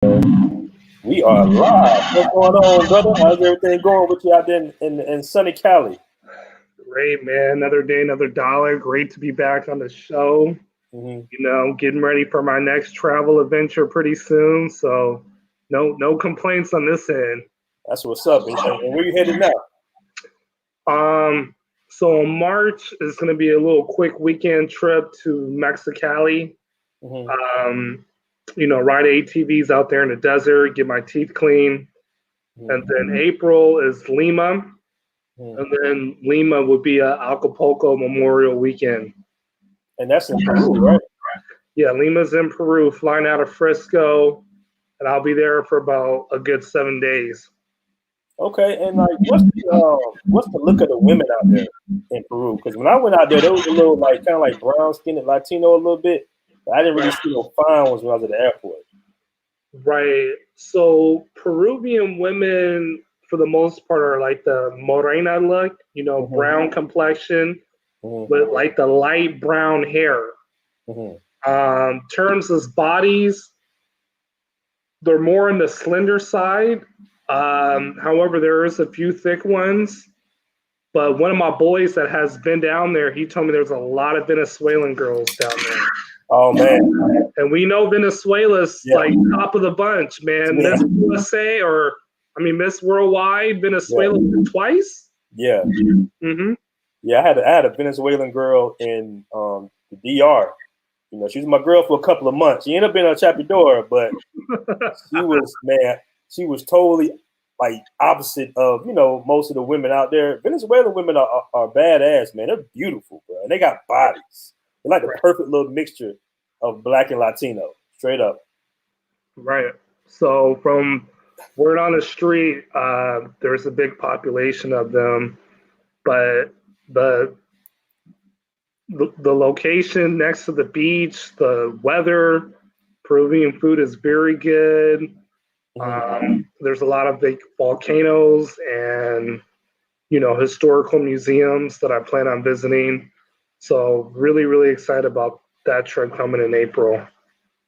We are live. What's going on, brother? How's everything going with you out there in sunny Cali? Great, man. Another day, another dollar. Great to be back on the show. Mm-hmm. Getting ready for my next travel adventure pretty soon. So, no complaints on this end. That's what's up. And where you headed now? So in March is going to be a little quick weekend trip to Mexicali. Mm-hmm. Ride ATVs out there in the desert, get my teeth clean. Mm-hmm. And then April is Lima. Mm-hmm. And then Lima would be a Acapulco Memorial Weekend. And that's in Peru, right? Yeah, Lima's in Peru, flying out of Frisco, and I'll be there for about a good 7 days. Okay, and like, what's the look of the women out there in Peru? Because when I went out there, there was a little like kind of like brown skinned Latino a little bit. But I didn't really see no fine ones when I was at the airport. Right. So Peruvian women, for the most part, are like the morena look, Mm-hmm. brown complexion Mm-hmm. with like the light brown hair. Mm-hmm. Terms as bodies, they're more on the slender side. However, there is a few thick ones. But one of my boys that has been down there, he told me there's a lot of Venezuelan girls down there. Oh man. And we know Venezuela's like top of the bunch, man. Yeah. Miss USA Miss Worldwide, Venezuela twice. Yeah. Mm-hmm. Yeah, I had a Venezuelan girl in the DR. She was my girl for a couple of months. She ended up being a Chapidora, but she was totally like opposite of most of the women out there. Venezuelan women are badass, man. They're beautiful, bro, and they got bodies. They're like the perfect little mixture of black and Latino, straight up. Right. So from word on the street, there's a big population of them, but the location next to the beach, the weather, Peruvian food is very good. There's a lot of big volcanoes and historical museums that I plan on visiting. So really, really excited about that trip coming in April.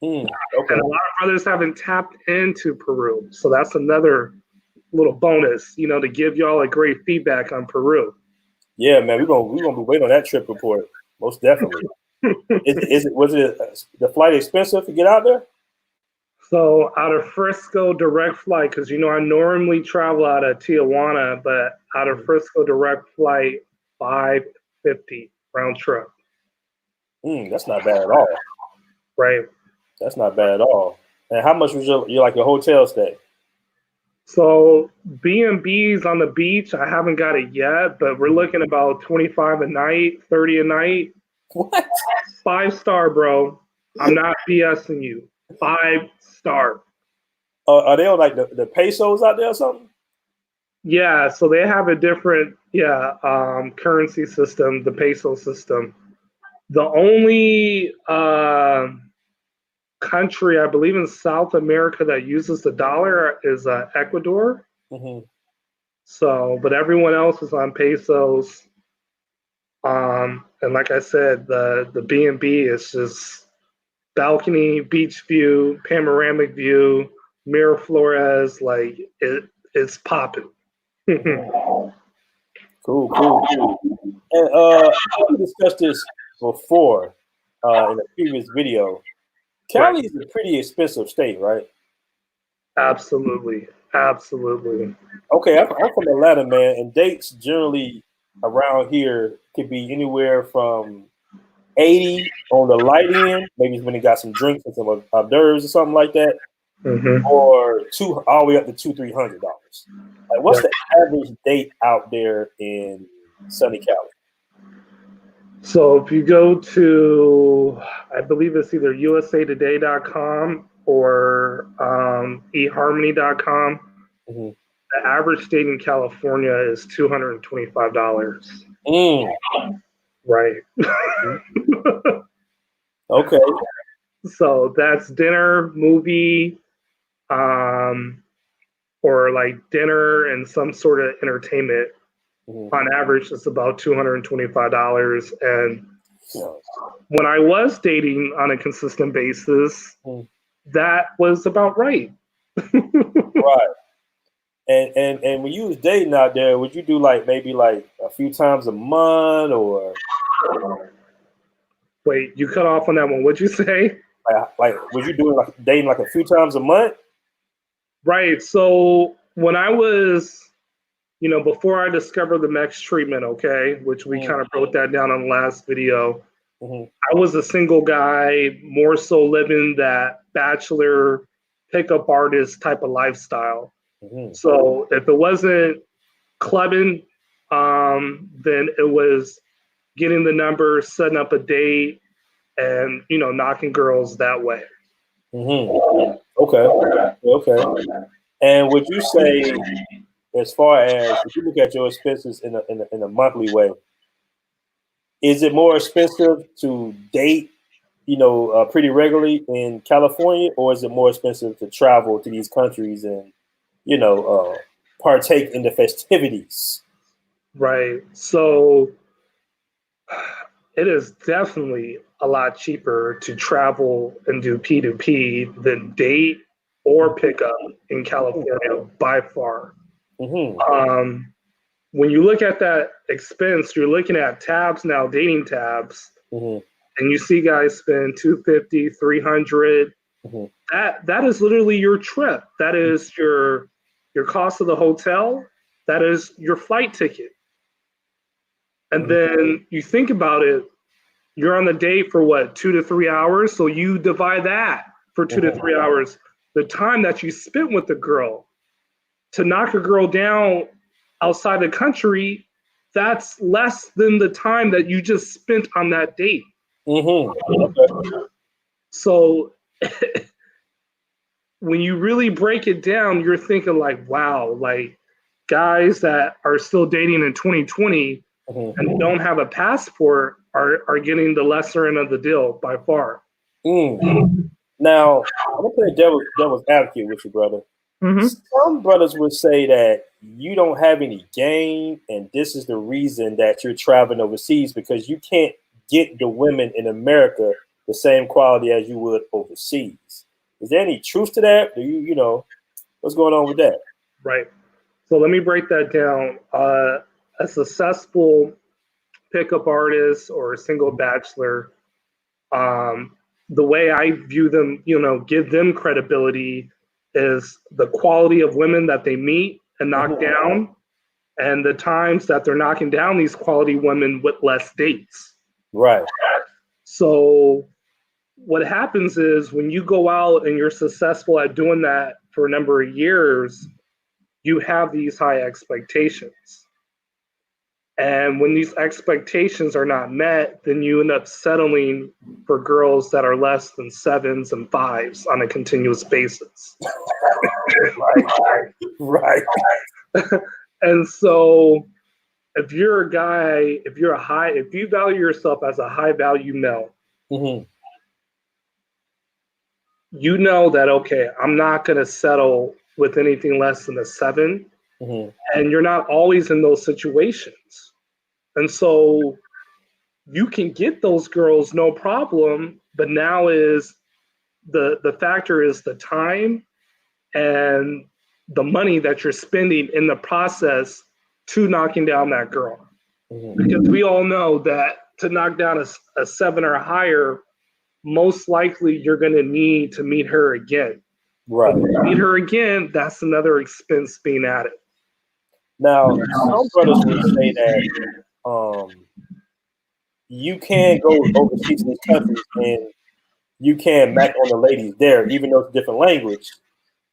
Okay. And a lot of brothers haven't tapped into Peru, so that's another little bonus, to give y'all a great feedback on Peru. Yeah, man, we're gonna be waiting on that trip report, most definitely. Was the flight expensive to get out there? So out of Frisco, direct flight, because I normally travel out of Tijuana, but out of Frisco, direct flight, $550 round trip. That's not bad at all. Right. That's not bad at all. And how much was your hotel stay? So B&B's on the beach, I haven't got it yet, but we're looking about 25 a night, 30 a night. What? 5-star, bro. I'm not BSing you. 5-star. Are they on like the pesos out there or something? Yeah, so they have a different currency system, the peso system. The only country I believe in South America that uses the dollar is Ecuador. Mm-hmm. So, but everyone else is on pesos. And like I said, the B&B is just balcony, beach view, panoramic view, Miraflores, like it's popping. Cool. And we discussed this before in a previous video. Cali is a pretty expensive state, right? Absolutely. Okay, I'm from Atlanta, man, and dates generally around here could be anywhere from 80 on the light end, maybe when they got some drinks and some hors d'oeuvres or something like that, or all the way up to $200-300. Like, what's the average date out there in sunny Cali? So if you go to, I believe it's either usatoday.com or eharmony.com, the average date in California is $225. Right. Okay. So that's dinner, movie, or like dinner and some sort of entertainment. On average, it's about $225. And when I was dating on a consistent basis, that was about right. Right. And when you was dating out there, would you do like maybe like a few times a month or Wait, you cut off on that one. What'd you say? like was you doing like dating like a few times a month? Right. So when I was, before I discovered the MEX treatment, okay, which we kind of broke that down on the last video, Mm-hmm. I was a single guy, more so living that bachelor pickup artist type of lifestyle. Mm-hmm. So if it wasn't clubbing, then it was getting the number, setting up a date, and knocking girls that way. Mm-hmm. Okay. Okay. And would you say, as far as if you look at your expenses in a monthly way, is it more expensive to date, pretty regularly in California, or is it more expensive to travel to these countries and, you know, partake in the festivities? Right. So it is definitely a lot cheaper to travel and do P2P than date or pickup in California by far. Mm-hmm. When you look at that expense, you're looking at tabs now, dating tabs, Mm-hmm. and you see guys spend 250, 300. Mm-hmm. That is literally your trip. That is your cost of the hotel. That is your flight ticket. And Mm-hmm. then you think about it, you're on the date for what, 2 to 3 hours? So you divide that for 2 to 3 hours. The time that you spent with the girl to knock a girl down outside the country, that's less than the time that you just spent on that date. Mm-hmm. Okay. So when you really break it down, you're thinking like, wow, like guys that are still dating in 2020 Mm-hmm. and don't have a passport are getting the lesser end of the deal by far. Mm. Now, I'm gonna play devil's advocate with you, brother. Mm-hmm. Some brothers would say that you don't have any game, and this is the reason that you're traveling overseas because you can't get the women in America the same quality as you would overseas. Is there any truth to that? Do what's going on with that? Right. So let me break that down. A successful pickup artist or a single bachelor, the way I view them, give them credibility is the quality of women that they meet and knock down, and the times that they're knocking down these quality women with less dates. Right. So what happens is when you go out and you're successful at doing that for a number of years, you have these high expectations. And when these expectations are not met, then you end up settling for girls that are less than sevens and fives on a continuous basis. Right. And so if you're a guy, if you value yourself as a high value male, Mm-hmm. you know that, okay, I'm not going to settle with anything less than a seven. Mm-hmm. And you're not always in those situations. And so you can get those girls no problem, but now is the factor is the time and the money that you're spending in the process to knocking down that girl. Mm-hmm. Because we all know that to knock down a seven or higher, most likely you're going to need to meet her again. Right. But to meet her again, that's another expense being added. Now, some brothers would say that you can go overseas to these countries and you can match on the ladies there, even though it's a different language.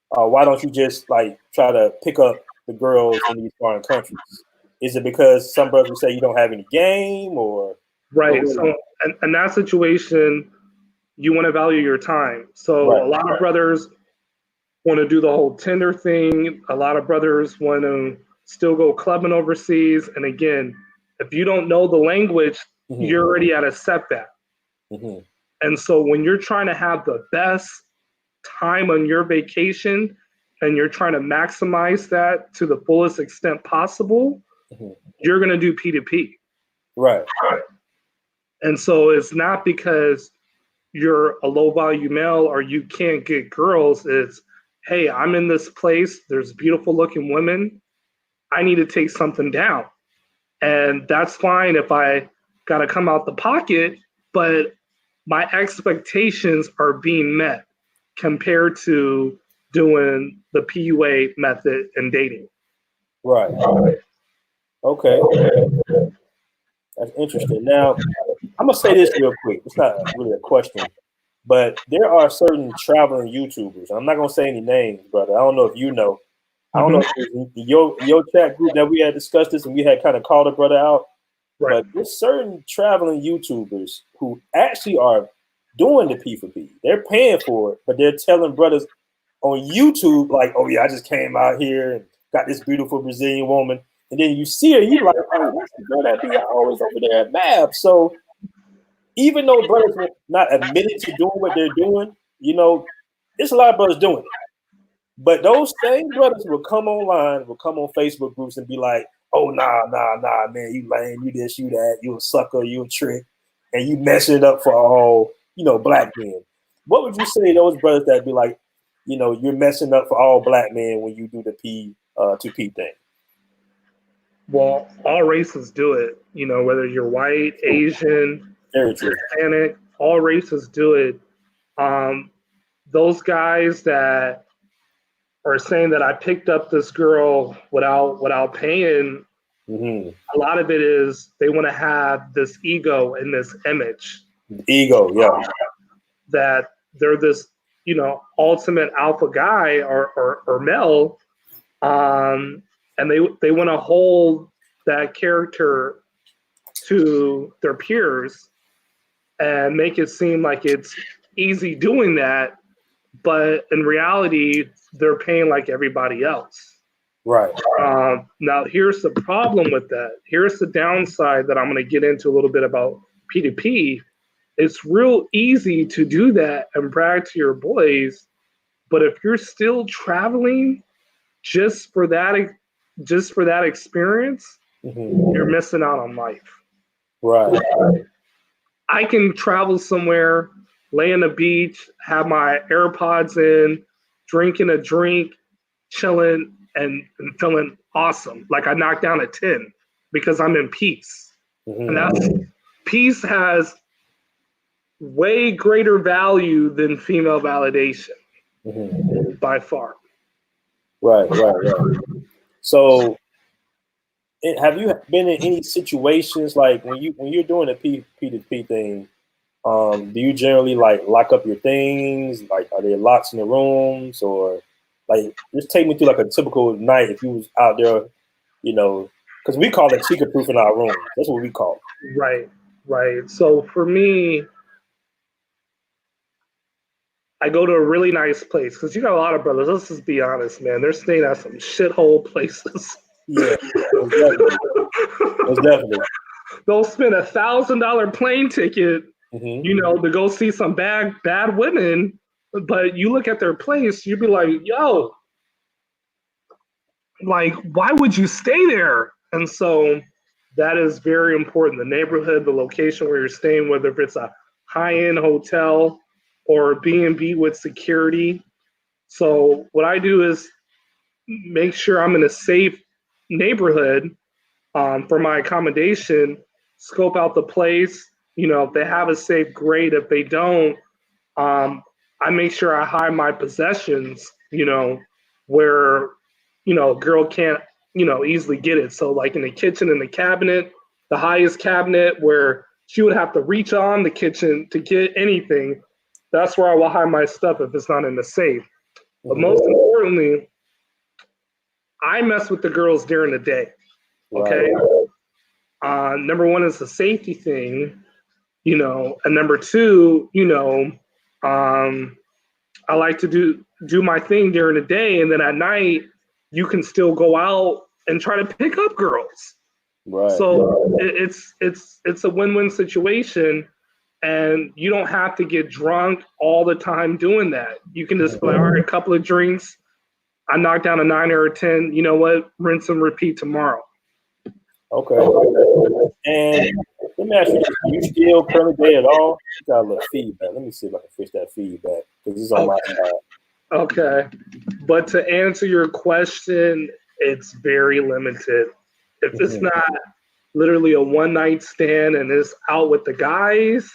Why don't you just like try to pick up the girls in these foreign countries? Is it because some brothers would say you don't have any game, or right? So, in that situation, you want to value your time. So, a lot of brothers want to do the whole Tinder thing. A lot of brothers want to still go clubbing overseas. And again, if you don't know the language, you're already at a setback. Mm-hmm. And so when you're trying to have the best time on your vacation and you're trying to maximize that to the fullest extent possible, you're going to do P2P. Right. And so it's not because you're a low value male or you can't get girls, it's hey, I'm in this place, there's beautiful looking women, I need to take something down. And that's fine if I got to come out the pocket, but my expectations are being met compared to doing the PUA method and dating. Right. Okay. That's interesting. Now, I'm gonna say this real quick. It's not really a question, but there are certain traveling YouTubers. I'm not gonna say any names, brother. I don't know if you know. I don't know if it was your chat group that we had discussed this and we had kind of called a brother out. Right. But there's certain traveling YouTubers who actually are doing the P for P. They're paying for it, but they're telling brothers on YouTube, like, oh yeah, I just came out here and got this beautiful Brazilian woman. And then you see her, you like, oh, that's the girl that be always over there at MAB. So even though brothers were not admitted to doing what they're doing, you know, there's a lot of brothers doing it. But those same brothers will come online, will come on Facebook groups and be like, oh, nah, man, you lame, you this, you that, you a sucker, you a trick, and you messing it up for all, you know, black men. What would you say to those brothers that be like, you know, you're messing up for all black men when you do the P to P thing? Well, all races do it, you know, whether you're white, Asian, Hispanic, all races do it. Those guys that are saying that I picked up this girl without paying, a lot of it is they want to have this ego and this image. Ego, yeah. That they're this, you know, ultimate alpha guy or male, and they want to hold that character to their peers and make it seem like it's easy doing that, but in reality, they're paying like everybody else. Right. Now, here's the problem with that. Here's the downside that I'm going to get into a little bit about P2P. It's real easy to do that and brag to your boys, but if you're still traveling just for that experience, you're missing out on life. Right. I can travel somewhere, lay on the beach, have my AirPods in, drinking a drink, chilling, and feeling awesome. Like I knocked down a 10 because I'm in peace. And peace has way greater value than female validation by far. Right. So have you been in any situations like when you're doing a P2P thing, do you generally like lock up your things? Like, are there locks in the rooms, or like just take me through like a typical night if you was out there, you know, because we call it secret proof in our room. That's what we call it. Right. So for me, I go to a really nice place because you got a lot of brothers. Let's just be honest, man. They're staying at some shithole places. Yeah, definitely. They'll spend $1,000 plane ticket, you know, to go see some bad women. But you look at their place, you'd be like, yo, like, why would you stay there? And so that is very important. The neighborhood, the location where you're staying, whether if it's a high-end hotel or B&B with security. So what I do is make sure I'm in a safe neighborhood for my accommodation, scope out the place. You know, if they have a safe, great. If they don't, I make sure I hide my possessions, you know, where, you know, a girl can't, you know, easily get it. So like in the kitchen, in the cabinet, the highest cabinet where she would have to reach on the kitchen to get anything. That's where I will hide my stuff if it's not in the safe. But most importantly, I mess with the girls during the day. Okay. Number one is the safety thing, you know, and number two, you know, I like to do my thing during the day, and then at night you can still go out and try to pick up girls. Right. So it's a win-win situation. And you don't have to get drunk all the time doing that. You can just be like, all right, a couple of drinks. I knocked down a 9 or a 10. You know what? Rinse and repeat tomorrow. Okay. And let me ask you, do you still currently day at all? You got a little feedback. Let me see if I can fix that feedback because it's on my side. Okay. But to answer your question, it's very limited. If it's Mhm. not literally a one night stand and it's out with the guys,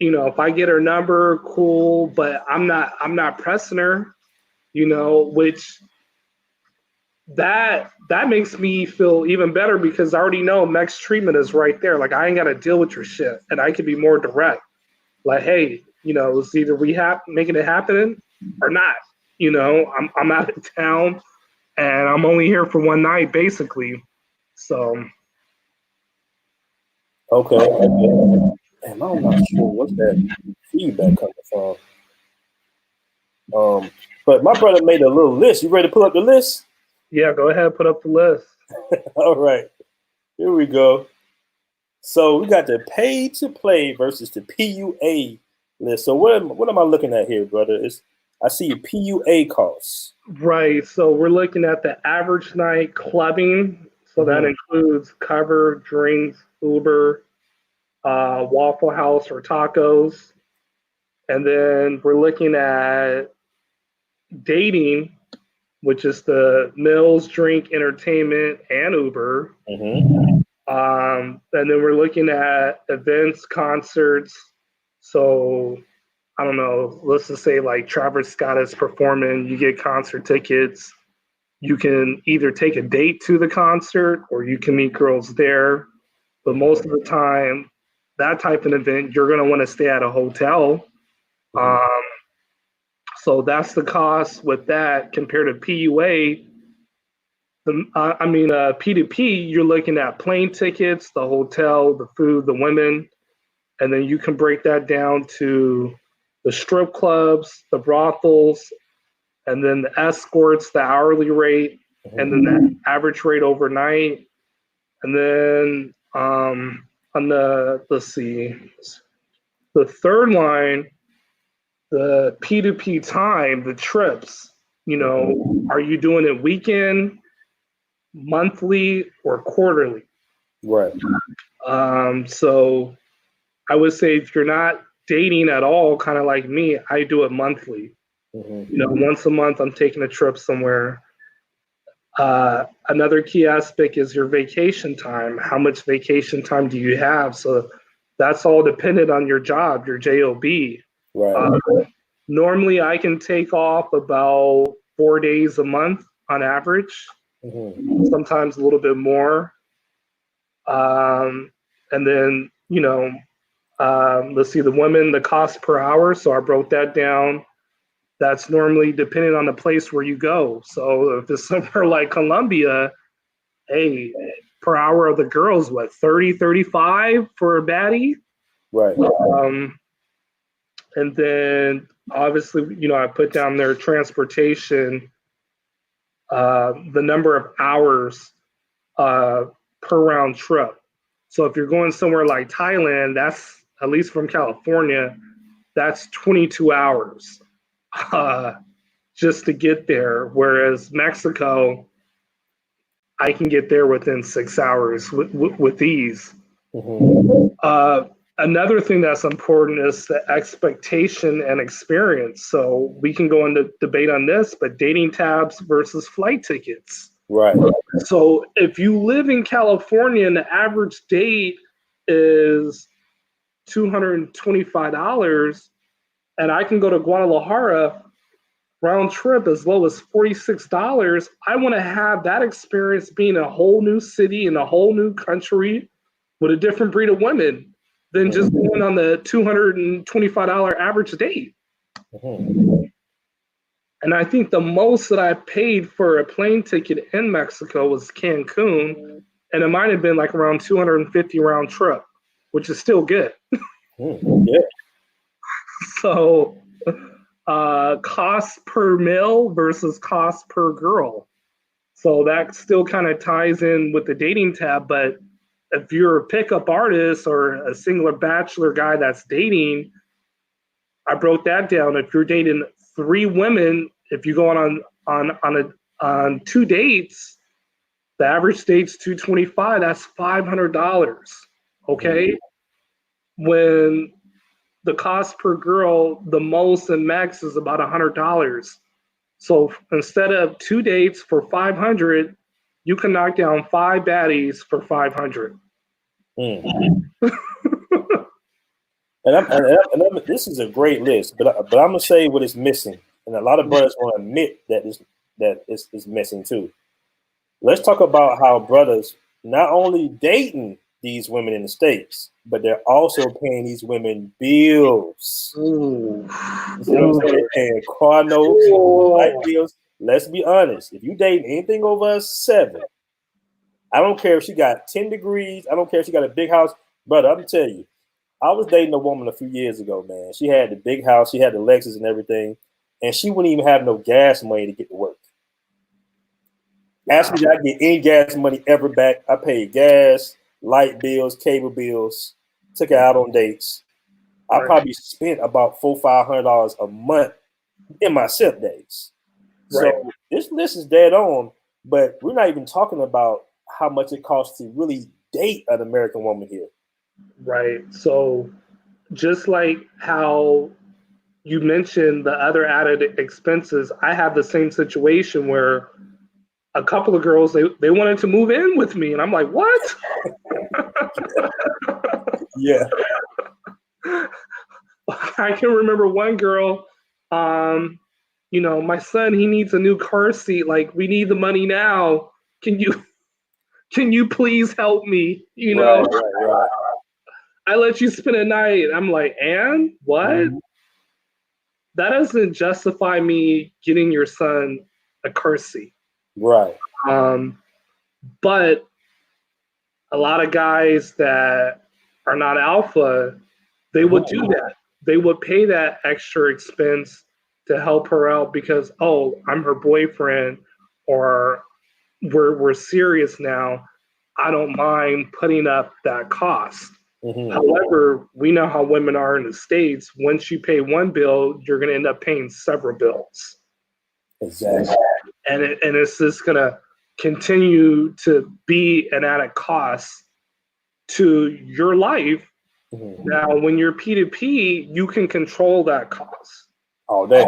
if I get her number, cool, but I'm not pressing her, which that makes me feel even better because I already know Max treatment is right there. Like I ain't gotta deal with your shit and I can be more direct. Like, hey, it's either we have making it happen or not. I'm out of town and I'm only here for one night basically. So Okay. Okay. And I'm not sure what's that feedback coming from. But my brother made a little list. You ready to pull up the list? yeah, go ahead, put up the list. All right. Here we go. So we got the pay to play versus the PUA list. So what am I looking at here, brother? I see PUA costs. Right. So we're looking at the average night clubbing. So that Mm-hmm. includes cover, drinks, Uber, Waffle House or tacos. And then we're looking at dating, which is the meals, drink, entertainment, and Uber. Mm-hmm. And then we're looking at events, concerts. So I don't know, let's just say like Travis Scott is performing, you get concert tickets. You can either take a date to the concert or you can meet girls there. But most of the time, that type of event, you're going to want to stay at a hotel. Mm-hmm. Um, so that's the cost with that compared to PUA. P2P, you're looking at plane tickets, the hotel, the food, the women, and then you can break that down to the strip clubs, the brothels, and then the escorts, the hourly rate, and then the average rate overnight. And then on the, let's see, the third line, the P2P time, the trips, are you doing it weekend, monthly, or quarterly? Right. So I would say if you're not dating at all, kind of like me, I do it monthly. Mm-hmm. Once a month, I'm taking a trip somewhere. Another key aspect is your vacation time. How much vacation time do you have? So that's all dependent on your job, your job. Right. Uh, Normally, I can take off about 4 days a month on average, Mm-hmm. sometimes a little bit more. And then, let's see, the women, the cost per hour. So I broke that down. That's normally depending on the place where you go. So if it's somewhere like Colombia, hey, per hour of the girls, what, 30, 35 for a baddie? Right. Um, and then obviously, I put down their transportation, the number of hours uh, per round trip. So if you're going somewhere like Thailand, that's at least from California, that's 22 hours uh, just to get there. Whereas Mexico, I can get there within 6 hours with ease. Mm-hmm. Uh, Another thing that's important is the expectation and experience. So we can go into debate on this, but dating tabs versus flight tickets. Right. So if you live in California and the average date is $225, and I can go to Guadalajara round trip as low as $46, I want to have that experience being a whole new city in a whole new country with a different breed of women than just going on the $225 average date. Mm-hmm. And I think the most that I paid for a plane ticket in Mexico was Cancun, and it might have been like around 250 round trip, which is still good. Mm-hmm. Yeah. So, cost per meal versus cost per girl. So that still kind of ties in with the dating tab. But if you're a pickup artist or a singular bachelor guy that's dating, I broke that down. If you're dating three women, if you go on two dates, the average date's 225. That's $500. Mm-hmm. Okay, when the cost per girl, the most and max is about $100. So instead of 2 dates for 500, you can knock down 5 baddies for 500. This is a great list, but I'm gonna say what is missing, and a lot of brothers want to admit that is missing too. Let's talk about how brothers not only dating these women in the States, but they're also paying these women bills. You see what I'm saying? They're paying car notes, light bills. Let's be honest. If you date anything over a 7, I don't care if she got 10 degrees. I don't care if she got a big house. Brother, I'm gonna tell you, I was dating a woman a few years ago, man. She had the big house, she had the Lexus and everything, and she wouldn't even have no gas money to get to work. Asked me did I get any gas money ever back. I paid gas, light bills, cable bills, took her out on dates. I probably spent about $400-500 a month in my SIP days. Right. So this list is dead on, but we're not even talking about how much it costs to really date an American woman here. Right. So just like how you mentioned the other added expenses, I have the same situation where a couple of girls, they wanted to move in with me. And I'm like, what? Yeah. I can remember one girl, my son, he needs a new car seat. Like, we need the money now. Can you please help me? Right. I let you spend a night. I'm like, and what? Mm-hmm. That doesn't justify me getting your son a car seat. Right. But a lot of guys that are not alpha, they would do that. They would pay that extra expense to help her out because, oh, I'm her boyfriend, or we're serious now. I don't mind putting up that cost. Mm-hmm. However, we know how women are in the States. Once you pay one bill, you're going to end up paying several bills. Exactly. And it's just going to continue to be an added cost to your life. Mm-hmm. Now, when you're P2P, you can control that cost. All day.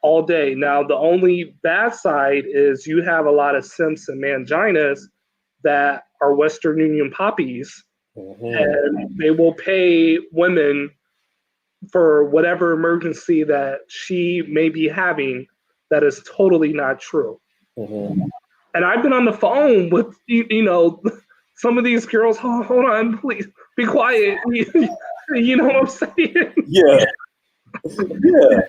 All day. Now, the only bad side is you have a lot of simps and manginas that are Western Union poppies. Mm-hmm. And they will pay women for whatever emergency that she may be having that is totally not true. Mm-hmm. And I've been on the phone with, some of these girls. Hold on, please, be quiet. You know what I'm saying? Yeah. Yeah.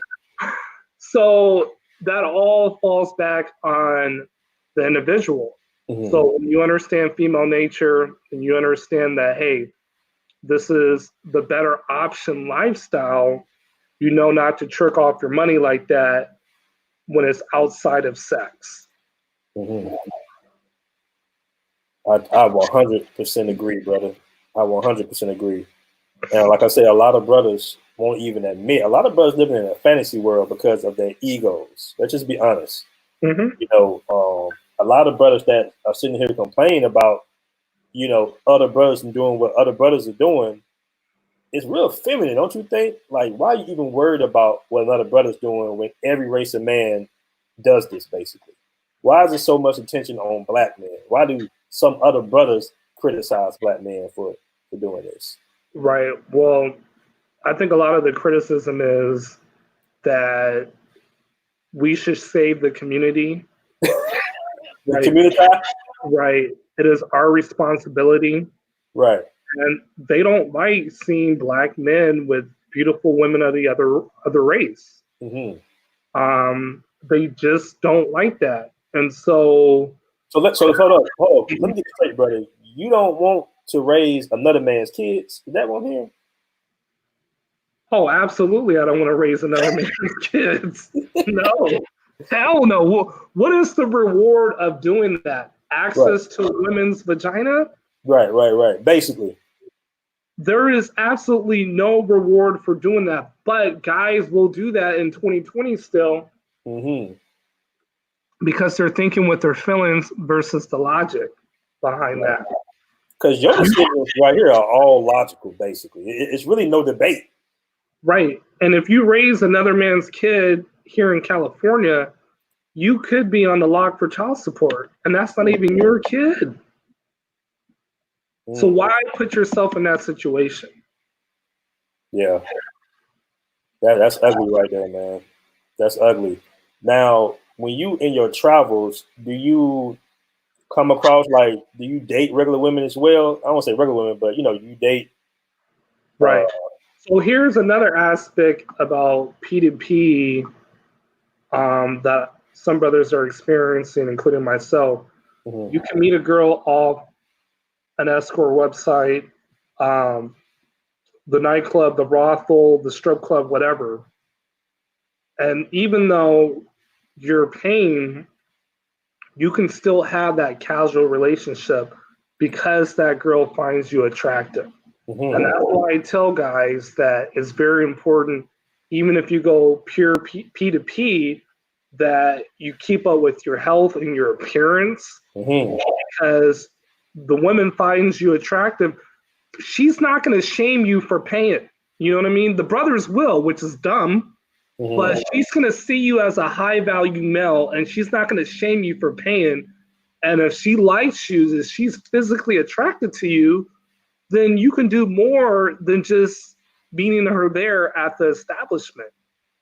So that all falls back on the individual. Mm-hmm. So when you understand female nature and you understand that, hey, this is the better option lifestyle, you know not to trick off your money like that when it's outside of sex. Mm-hmm. I 100% agree, brother. I 100% agree. And like I said, a lot of brothers won't even admit. A lot of brothers living in a fantasy world because of their egos. Let's just be honest. Mm-hmm. A lot of brothers that are sitting here complaining about, other brothers and doing what other brothers are doing, it's real feminine, don't you think? Like, why are you even worried about what another brother's doing when every race of man does this, basically? Why is there so much attention on black men? Why do some other brothers criticize black men for doing this? Right. Well, I think a lot of the criticism is that we should save the community. The community? Right. It is our responsibility. Right. And they don't like seeing black men with beautiful women of the other race. Mm-hmm. They just don't like that. And so hold up. Let me get straight, brother. You don't want to raise another man's kids? Is that what I'm hearing? Oh, absolutely. I don't want to raise another man's kids. No. Hell no. What is the reward of doing that? Access to women's vagina? Right. Basically. There is absolutely no reward for doing that. But guys will do that in 2020 still. Mm-hmm. Because they're thinking with their feelings versus the logic behind that. Because your decisions right here are all logical, basically. It's really no debate. Right. And if you raise another man's kid here in California, you could be on the lock for child support, and that's not even your kid. So why put yourself in that situation? Yeah. That's ugly right there, man. That's ugly. Now, when you in your travels, do you come across do you date regular women as well? I don't want to say regular women, but you date. Right. So here's another aspect about P2P that some brothers are experiencing, including myself. You can meet a girl off an escort website, the nightclub, the brothel, the strip club, whatever. And even though you're paying, you can still have that casual relationship because that girl finds you attractive. And that's why I tell guys that it's very important, even if you go pure P2P, that you keep up with your health and your appearance, because the woman finds you attractive. She's not going to shame you for paying. You know what I mean? The brothers will, which is dumb, but she's going to see you as a high value male, and she's not going to shame you for paying. And if she likes you, if she's physically attracted to you, then you can do more than just meeting her there at the establishment.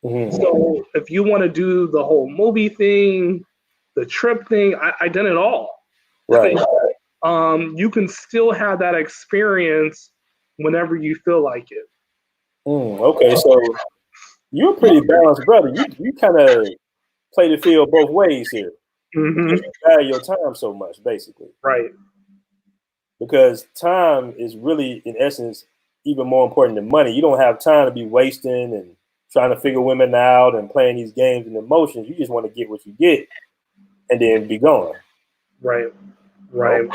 So if you want to do the whole movie thing, the trip thing, I done it all. Right. You can still have that experience whenever you feel like it. Okay, so you're a pretty balanced brother. You kind of play the field both ways here. You value your time so much, basically. Right. Because time is really, in essence, even more important than money. You don't have time to be wasting and trying to figure women out and playing these games and emotions. You just want to get what you get and then be gone. Right. Right.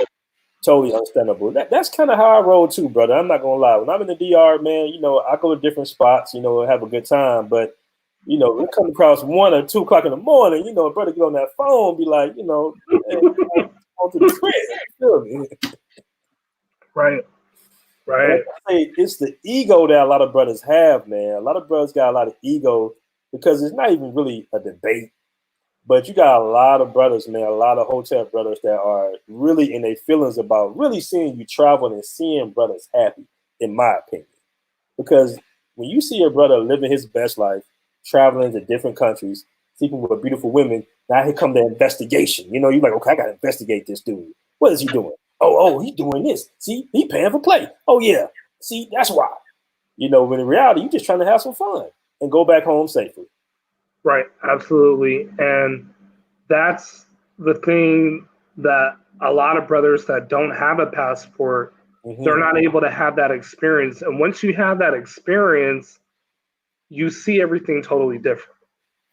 Totally understandable. That's kind of how I roll too, brother. I'm not gonna lie. When I'm in the DR, man, I go to different spots, have a good time. But we come across 1 or 2 o'clock in the morning, a brother get on that phone, be like, hey, on to the crib. You feel me? Right. Right. Like I say, it's the ego that a lot of brothers have, man. A lot of brothers got a lot of ego because it's not even really a debate. But you got a lot of brothers, man, a lot of hotel brothers that are really in their feelings about really seeing you travel and seeing brothers happy, in my opinion. Because when you see your brother living his best life, traveling to different countries, sleeping with beautiful women, now here come the investigation. You're like, okay, I got to investigate this dude. What is he doing? Oh, he's doing this. See, he paying for play. Oh, yeah. See, that's why. When in reality, you're just trying to have some fun and go back home safely. Right, absolutely. And that's the thing that a lot of brothers that don't have a passport, they're not able to have that experience. And once you have that experience, you see everything totally different.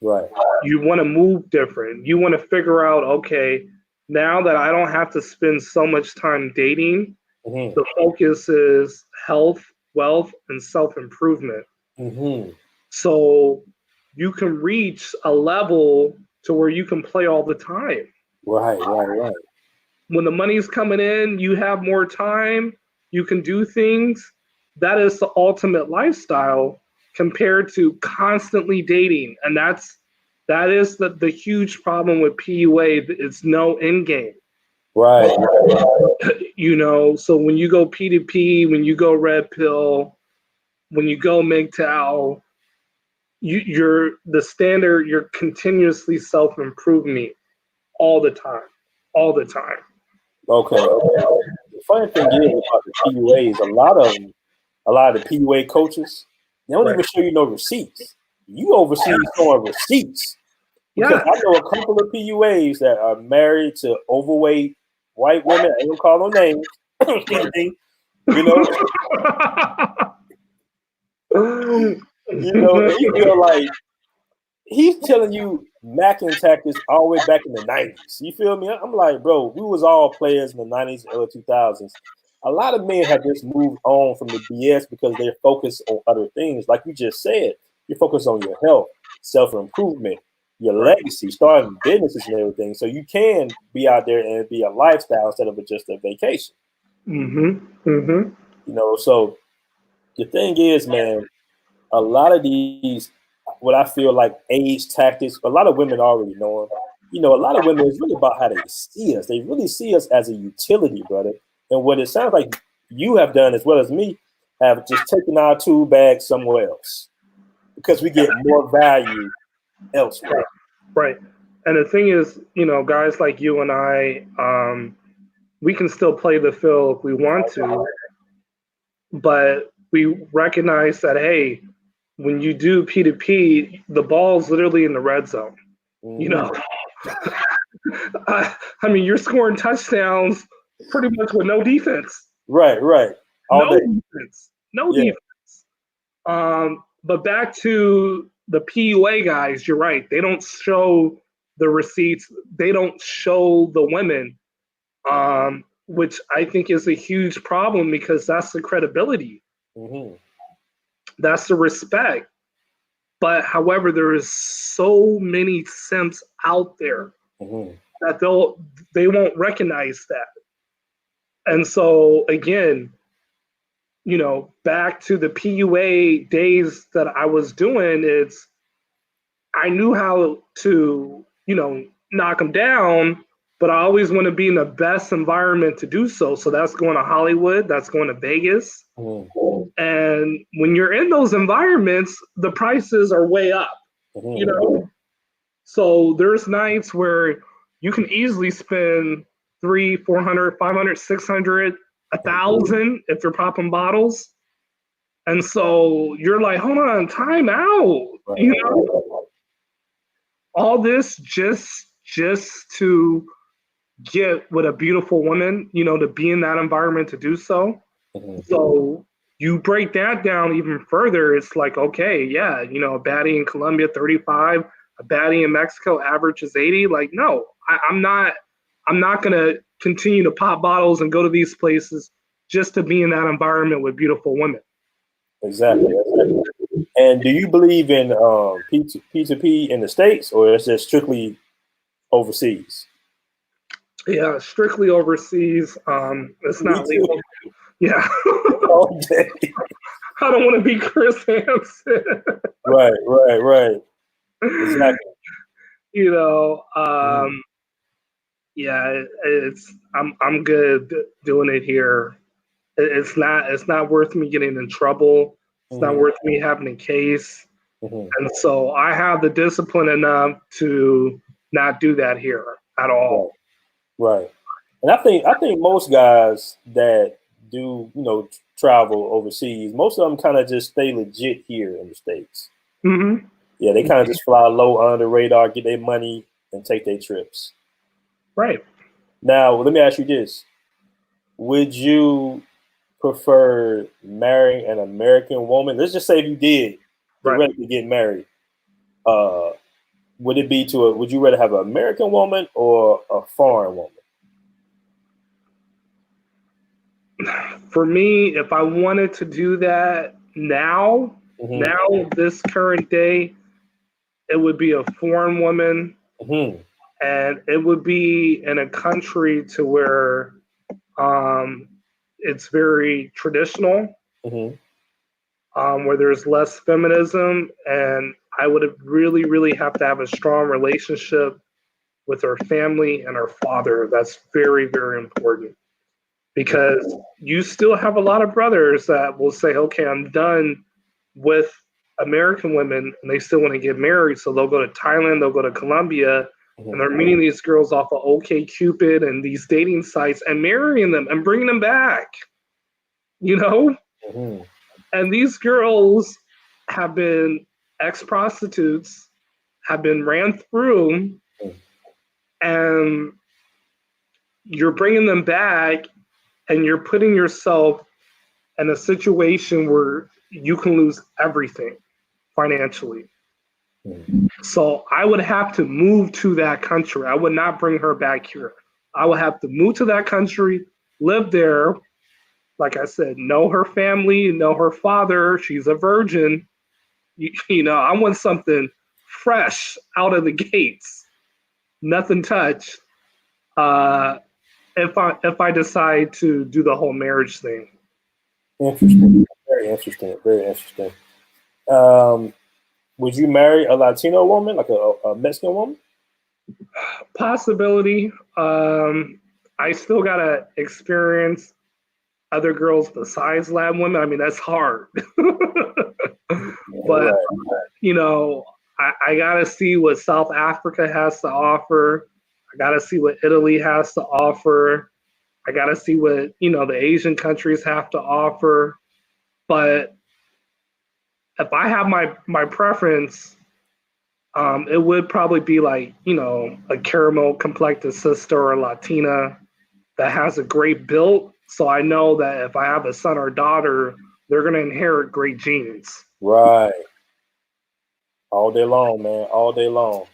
Right. You want to move different. You want to figure out, okay, now that I don't have to spend so much time dating, the focus is health, wealth, and self-improvement. So you can reach a level to where you can play all the time. Right. When the money's coming in, you have more time, you can do things. That is the ultimate lifestyle compared to constantly dating. And that is the huge problem with PUA. It's no end game. Right. So when you go P2P, when you go Red Pill, when you go MGTOW, you're the standard, you're continuously self-improving all the time. Okay. The funny thing is about the PUAs, a lot of the PUA coaches, they don't even show you no receipts. You oversee showing receipts. Because I know a couple of PUAs that are married to overweight white women. I ain't gonna call no names. You feel like he's telling you macking tactics all the way back in the 90s. You feel me? I'm like, bro, we was all players in the 90s and early 2000s. A lot of men have just moved on from the BS because they're focused on other things. Like you just said, you're focused on your health, self-improvement, your legacy, starting businesses and everything. So you can be out there and be a lifestyle instead of just a vacation. So the thing is, man, a lot of these, what I feel like age tactics, a lot of women already know them. You know, a lot of women, it's really about how they see us. They really see us as a utility, brother. And what it sounds like you have done, as well as me, have just taken our tool bag somewhere else because we get more value elsewhere. Right. And the thing is, you know, guys like you and I, we can still play the field if we want to, but we recognize that, hey, when you do P2P, the ball's literally in the red zone. You know, I mean, you're scoring touchdowns pretty much with no defense. Right. No defense. No defense. But back to the PUA guys, you're right. They don't show the receipts. They don't show the women, which I think is a huge problem because that's the credibility. Mm-hmm. That's the respect. But however, there is so many simps out there that they won't recognize that. And so again, you know, back to the PUA days that I was doing, I knew how to, you know, knock them down, but I always want to be in the best environment to do so. So that's going to Hollywood, that's going to Vegas. And when you're in those environments, the prices are way up, you know? So there's nights where you can easily spend $300, $400, $500, $600, $1,000 if they're popping bottles. And so you're like, hold on, time out, you know? All this just to get with a beautiful woman, you know, to be in that environment to do so. So you break that down even further, it's like, okay, yeah, you know, a baddie in Colombia, 35, a baddie in Mexico averages 80. Like, no, I'm not gonna continue to pop bottles and go to these places just to be in that environment with beautiful women. Exactly. And do you believe in P2P in the States, or is it strictly overseas? Yeah, strictly overseas. It's not legal. Yeah. All day. I don't want to be Chris Hansen. Right. Exactly. You know, yeah, I'm good doing it here. It's not worth me getting in trouble. It's not worth me having a case. And so I have the discipline enough to not do that here at all. Right. And I think most guys that do, you know, travel overseas, most of them kind of just stay legit here in the States. Yeah, they kind of just fly low under the radar, get their money, and take their trips. Right. Now, let me ask you this. Would you prefer marrying an American woman? Let's just say if you did directly get married. Would it be would you rather have an American woman or a foreign woman? For me, if I wanted to do that now, this current day, it would be a foreign woman, and it would be in a country to where it's very traditional, where there's less feminism, and I would really, really have to have a strong relationship with her family and her father. That's very, very important. Because you still have a lot of brothers that will say, okay, I'm done with American women, and they still want to get married. So they'll go to Thailand, they'll go to Colombia, and they're meeting these girls off of OkCupid and these dating sites and marrying them and bringing them back, you know? And these girls have been ex-prostitutes, have been ran through, and you're bringing them back, and you're putting yourself in a situation where you can lose everything financially. So I would have to move to that country. I would not bring her back here. I would have to move to that country, live there. Like I said, know her family, know her father. She's a virgin. You know, I want something fresh out of the gates, nothing touched. If I decide to do the whole marriage thing. Interesting. Very interesting. Very interesting. Would you marry a Latino woman, like a Mexican woman? Possibility. I still gotta experience other girls besides Latin women. I mean, that's hard. But Right. you know, I gotta see what South Africa has to offer. I gotta see what Italy has to offer. I gotta see what the Asian countries have to offer. But if I have my preference, it would probably be like a caramel complected sister or Latina that has a great build. So I know that if I have a son or daughter, they're gonna inherit great genes. Right. All day long, man. All day long.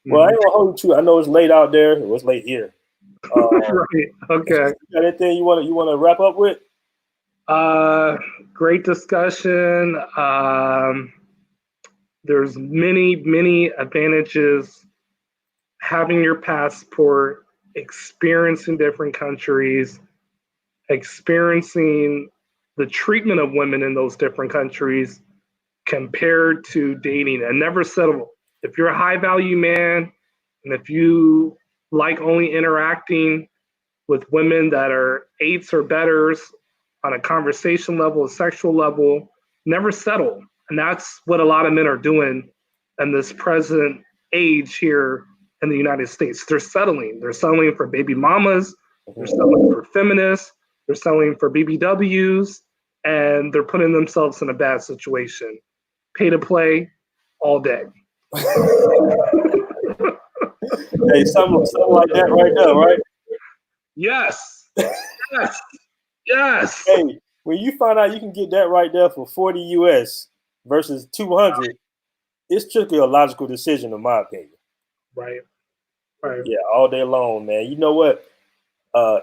Well, I Mhm. ain't gonna hold you to. I know it's late out there. It was late here. Right. Okay. Got anything you wanna wrap up with? Uh, Great discussion. There's many advantages having your passport, experiencing different countries, experiencing the treatment of women in those different countries compared to dating, and never settle. If you're a high value man and if you like only interacting with women that are eights or betters on a conversation level, a sexual level, never settle. And that's what a lot of men are doing in this present age here in the United States. They're settling. They're settling for baby mamas. They're settling for feminists. They're settling for BBWs. And they're putting themselves in a bad situation. Pay to play all day. Hey, something like that right there, right? Yes. Yes. Yes. Hey, when you find out you can get that right there for 40 US versus 200, it's strictly a logical decision, in my opinion. Right. Right. Yeah, all day long, man. You know what?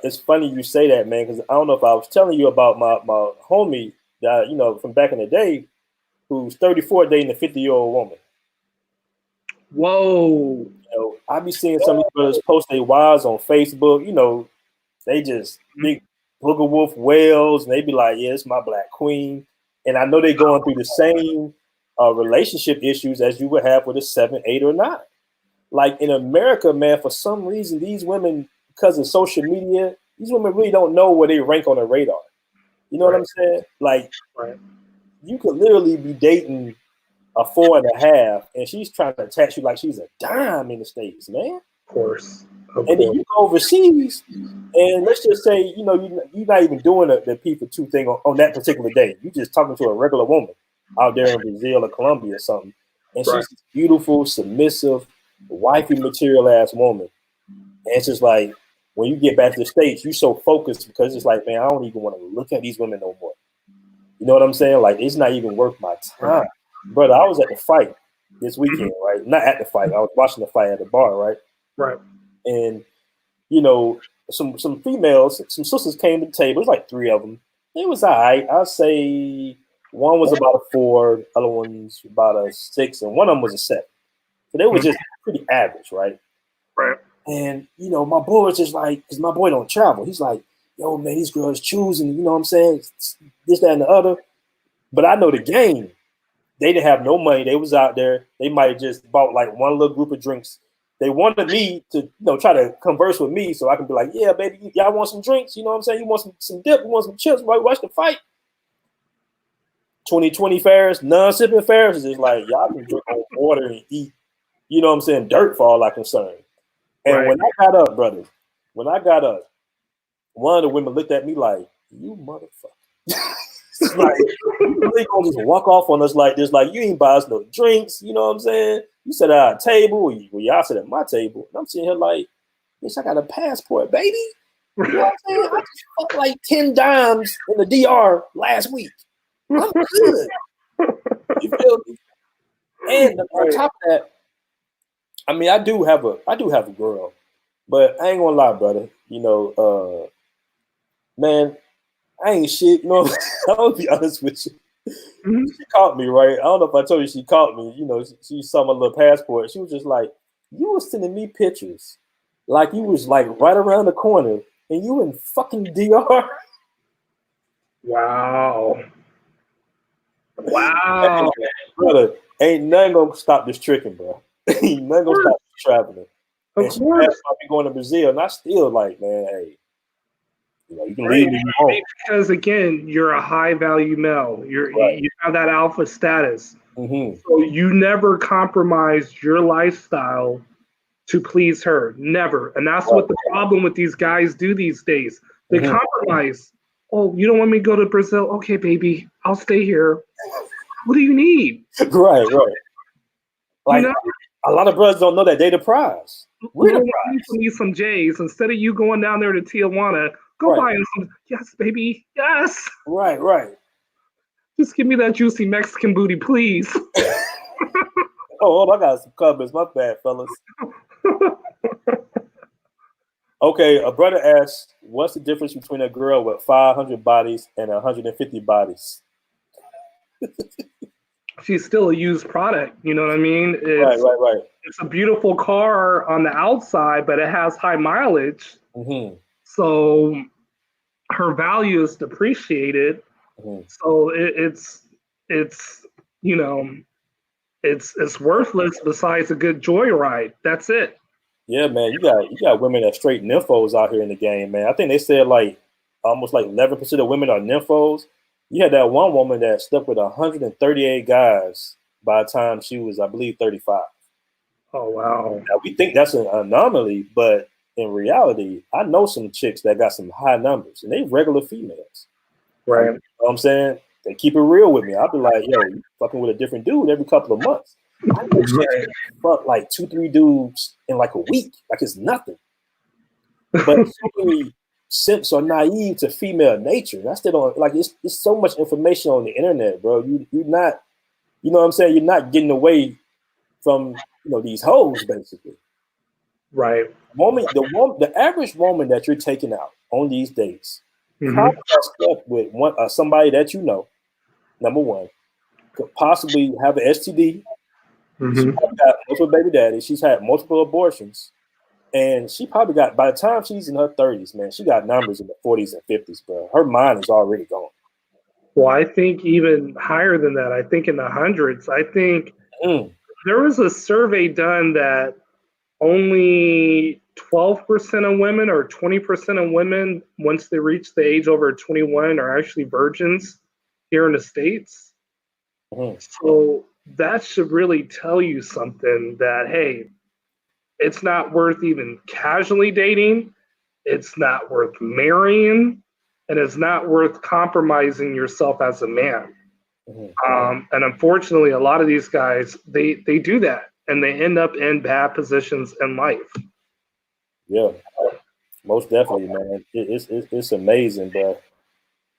It's funny you say that, man, because I don't know if I was telling you about my homie that from back in the day, who's 34 dating a 50-year-old woman. Whoa. I be seeing some of these brothers post their wives on Facebook. They just big booger wolf whales, and they be like, "Yeah, it's my black queen." And I know they're going through the same relationship issues as you would have with a 7, 8, or 9. Like in America, man, for some reason, these women, because of social media, these women really don't know where they rank on the radar. You know what I'm saying? Like, you could literally be dating a 4.5, and she's trying to attach you like she's a dime in the States, man. Of course. And then you go overseas, and let's just say, you're not even doing the P for 2 thing on that particular day. You're just talking to a regular woman out there in Brazil or Colombia or something. And she's this beautiful, submissive, wifey material ass woman. And it's just like, when you get back to the States, you're so focused because it's like, man, I don't even want to look at these women no more. You know what I'm saying? Like, it's not even worth my time. Brother, I was at the fight this weekend, right? Not at the fight. I was watching the fight at the bar, right? Right. And some females, some sisters came to the table. It was like 3 of them. It was all right. I'd say one was about a 4, the other one's about a 6, and one of them was a 7. So they were just pretty average, right? Right. And my boy was just like, because my boy don't travel. He's like, yo, man, these girls choosing, you know what I'm saying? This, that, and the other. But I know the game. They didn't have no money. They was out there. They might have just bought like one little group of drinks. They wanted me to, try to converse with me so I can be like, yeah, baby, y'all want some drinks? You know what I'm saying? You want some dip? You want some chips? Watch the fight. 2020 fares, non-sipping fares is just like, y'all can drink on water and eat, you know what I'm saying, dirt for all I'm concerned. And when I got up, brothers, one of the women looked at me like, you motherfucker. Like, you really gonna just walk off on us like this? Like, you ain't buy us no drinks, you know what I'm saying? You sat at our table, y'all sit at my table. And I'm sitting here like, bitch, I got a passport, baby. You know what I'm saying? I just fucked like 10 dimes in the DR last week. I'm good. You feel me? And on top of that, I mean, I do have a girl, but I ain't gonna lie, brother. Man, I ain't shit. I'm gonna be honest with you. She caught me, right? I don't know if I told you she caught me. She saw my little passport. She was just like, you was sending me pictures like you was like right around the corner and you in fucking DR. Wow. Wow. Brother, ain't nothing gonna stop this tricking, bro. Ain't nothing gonna stop this traveling. Of And she course. asked about me going to Brazil, and I still like, man, hey, you can leave me home. Because again, you're a high value male. You have that alpha status. Mm-hmm. So you never compromise your lifestyle to please her. Never. And that's what the problem with these guys do these days. They compromise. Oh, you don't want me to go to Brazil? Okay, baby, I'll stay here. What do you need? Right. Like, You know, a lot of brothers don't know that they the prize. We're the prize. you need some J's. Instead of you going down there to Tijuana, go buy him some. Yes, baby. Yes. Right. Just give me that juicy Mexican booty, please. Oh, I got some comments. My bad, fellas. Okay, a brother asked, what's the difference between a girl with 500 bodies and 150 bodies? She's still a used product. You know what I mean? Right. It's a beautiful car on the outside, but it has high mileage. Mm-hmm. So her value is depreciated. Mm-hmm. So it's it's worthless besides a good joyride. That's it. Yeah, man, you got women that straight nymphos out here in the game, man. I think they said like almost like 11% of women are nymphos. You had that one woman that stuck with 138 guys by the time she was, I believe, 35. Oh wow! Now, we think that's an anomaly, but in reality, I know some chicks that got some high numbers, and they regular females. Right. You know what I'm saying? They keep it real with me. I'll be like, yo, you fucking with a different dude every couple of months. I know chicks fuck like 2-3 dudes in like a week. Like it's nothing. But so many simps are naive to female nature. That's still on like it's so much information on the internet, bro. You're not, you know what I'm saying? You're not getting away from these hoes, basically. Right. The average woman that you're taking out on these dates probably stuck with somebody that you know. Number one, could possibly have an STD. She's got multiple baby daddies. She's had multiple abortions. And she probably got, by the time she's in her 30s, man, she got numbers in the 40s and 50s, bro. Her mind is already gone. Well, I think even higher than that. I think in the hundreds. I think there was a survey done that only 12% of women or 20% of women, once they reach the age over 21, are actually virgins here in the States. So that should really tell you something that, hey, it's not worth even casually dating. It's not worth marrying. And it's not worth compromising yourself as a man. And unfortunately, a lot of these guys, they do that. And they end up in bad positions in life. Yeah, most definitely, man. It's amazing, bro.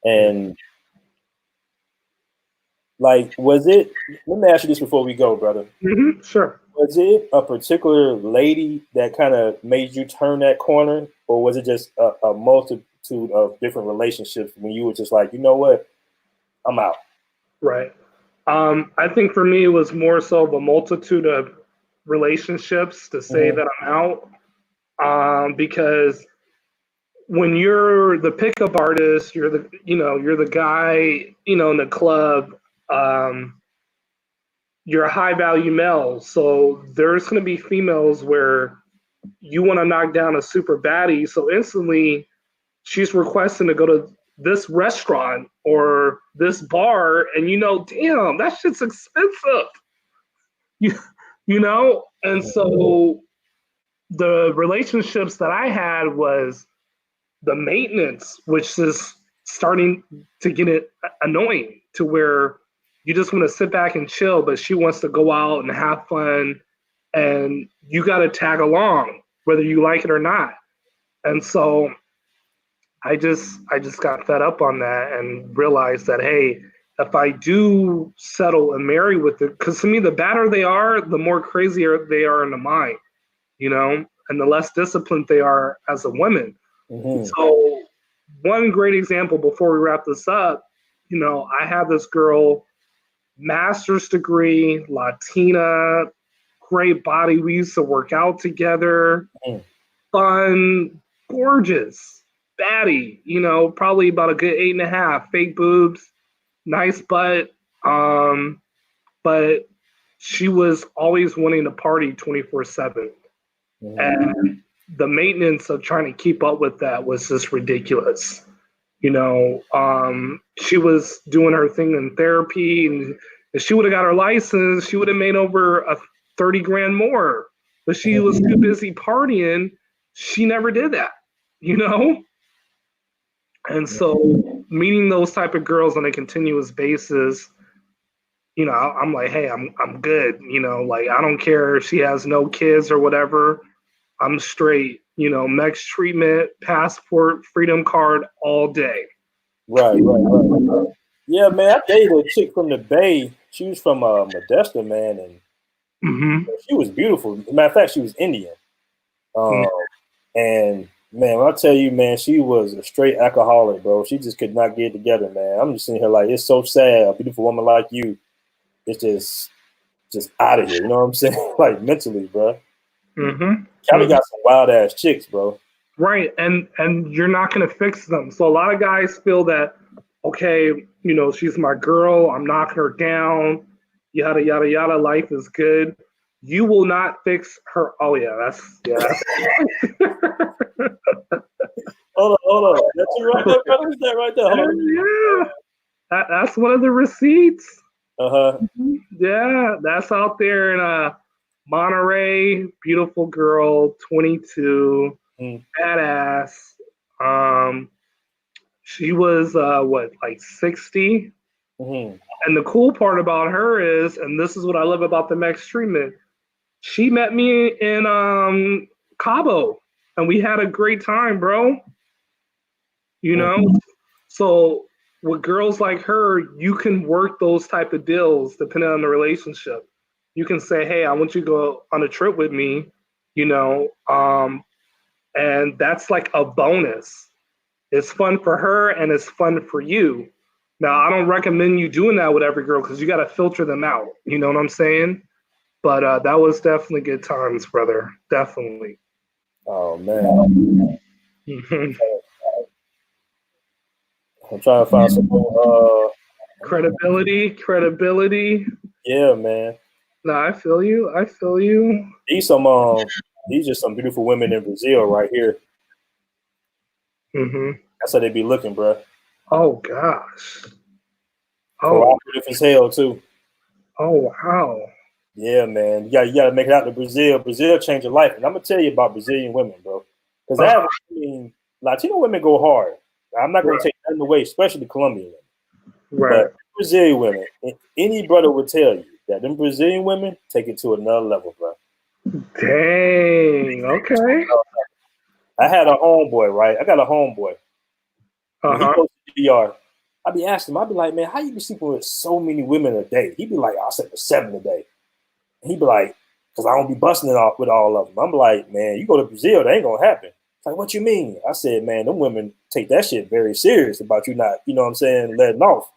And like, let me ask you this before we go, brother. Sure. Was it a particular lady that kind of made you turn that corner, or was it just a multitude of different relationships when you were just like, you know what, I'm out? Right. I think for me, it was more so of a multitude of relationships to say that I'm out. Because when you're the pickup artist, you're the guy, in the club, you're a high value male. So there's going to be females where you want to knock down a super baddie. So instantly she's requesting to go to this restaurant or this bar, and damn, that shit's expensive. And so the relationships that I had was the maintenance, which is starting to get it annoying to where you just want to sit back and chill, but she wants to go out and have fun, and you got to tag along whether you like it or not. And so I just got fed up on that and realized that, hey, if I do settle and marry with it, because to me, the badder they are, the more crazier they are in the mind, and the less disciplined they are as a woman. So one great example before we wrap this up, I had this girl, master's degree, Latina, great body. We used to work out together, fun, gorgeous, baddie, probably about a good 8.5, fake boobs, nice butt. But she was always wanting to party 24/7. Mhm. And the maintenance of trying to keep up with that was just ridiculous. She was doing her thing in therapy, and if she would have got her license, she would have made over a 30 grand more. But she was too busy partying. She never did that, you know? And so meeting those type of girls on a continuous basis, I'm like, hey, I'm good. Like I don't care if she has no kids or whatever. I'm straight. Mex treatment, passport, freedom card all day. Right. Yeah, man. I dated a chick from the Bay. She was from Modesto, man, and Mm-hmm. she was beautiful. Matter of fact, she was Indian. Um, and man, when I tell you, man, she was a straight alcoholic, bro. She just could not get it together, man. I'm just sitting here like, it's so sad. A beautiful woman like you, it's just out of here. You know what I'm saying? Like mentally, bro. Mm-hmm. Cali got some wild ass chicks, bro. Right, and you're not gonna fix them. So a lot of guys feel that, okay, she's my girl. I'm knocking her down. Yada yada yada. Life is good. You will not fix her. Oh yeah, Hold on. That's you right there, brother. Is that right there? Hold on. yeah. That's one of the receipts. Uh-huh. Yeah, that's out there in Monterey. Beautiful girl, 22, badass. Um, she was what, like 60? Mm-hmm. And the cool part about her is, and this is what I love about the Mex treatment, she met me in Cabo, and we had a great time, bro. You know, so with girls like her, you can work those type of deals depending on the relationship. You can say, "Hey, I want you to go on a trip with me," you know, and that's like a bonus. It's fun for her and it's fun for you. Now, I don't recommend you doing that with every girl because you got to filter them out. You know what I'm saying? But that was definitely good times, brother. Definitely. Oh man. Mhm. I'm trying to find some more Credibility. yeah, man. No, I feel you. I feel you. These some these are some beautiful women in Brazil right here. Hmm. That's how they be looking, bro. Oh gosh. Oh. Cooperative as hell too. Oh wow. Yeah, man. You gotta make it out to Brazil. Brazil changed your life. And I'm gonna tell you about Brazilian women, bro. Because I mean, Latino women go hard. I'm not gonna Right. take nothing away, especially Colombian women. Right. But Brazilian women, any brother would tell you that them Brazilian women take it to another level, bro. Dang. Okay. I had a homeboy, right? I got a homeboy. Uh When he huh. goes to the DR, I be asking him, I be like, man, how you be sleeping with so many women a day? He be like, I sleep with 7 a day. And he be like, because I don't be busting it off with all of them. I'm like, man, you go to Brazil, that ain't gonna happen. It's like, what you mean? I said, man, them women take that shit very serious about you not, you know what I'm saying, letting off.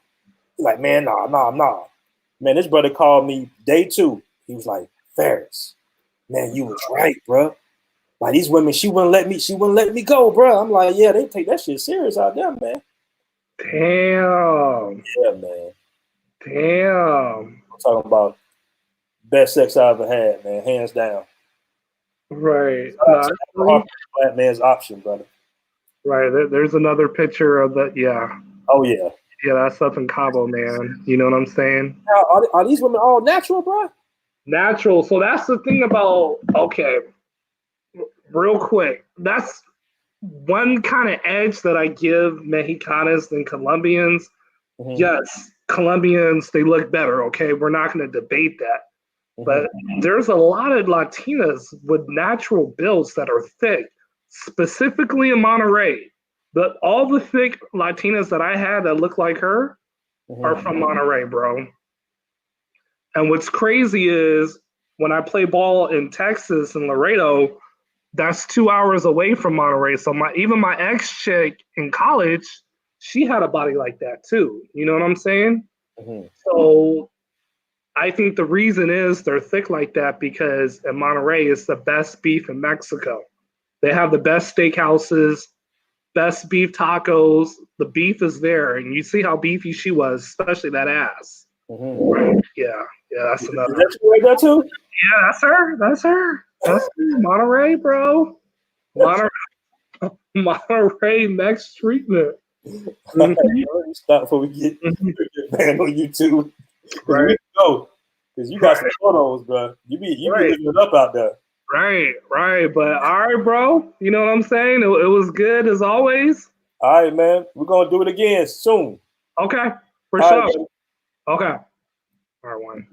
He's like, man, nah. Man, this brother called me day 2. He was like, Ferris, man, you was right, bro. Like these women, she wouldn't let me go, bro. I'm like, yeah, they take that shit serious out there, man. Damn. Yeah, man. Damn. I'm talking about best sex I ever had, man, hands down. Right. Shout out to Black man's option, brother. Right. There's another picture of that. Yeah. Oh yeah. Yeah, that's up in Cabo, man. You know what I'm saying? Now, are these women all natural, bro? Natural. So that's the thing about, okay, real quick. That's one kind of edge that I give Mexicanos and Colombians. Mm-hmm. Yes, Colombians, they look better, okay? We're not going to debate that. Mm-hmm. But there's a lot of Latinas with natural builds that are thick, specifically in Monterey. But all the thick Latinas that I had that look like her are from Monterey, bro. And what's crazy is when I play ball in Texas and Laredo, that's 2 hours away from Monterey. So even my ex chick in college, she had a body like that too. You know what I'm saying? Mm-hmm. So I think the reason is they're thick like that because in Monterey it's the best beef in Mexico. They have the best steakhouses, best beef tacos. The beef is there, and you see how beefy she was, especially that ass. Mm-hmm. Yeah, that's Is another. that you right there too? Yeah, that's her. That's her. Monterey, bro. Monterey, Monterey next treatment. Let me stop before we get banned on YouTube. Because we Right, go. Because you got some photos, bro. You be right, living it up out there. right. But all right, bro. You know what I'm saying? It was good as always. All right, man. We're gonna do it again soon. Okay, for All right, sure. man. Okay. All right, one.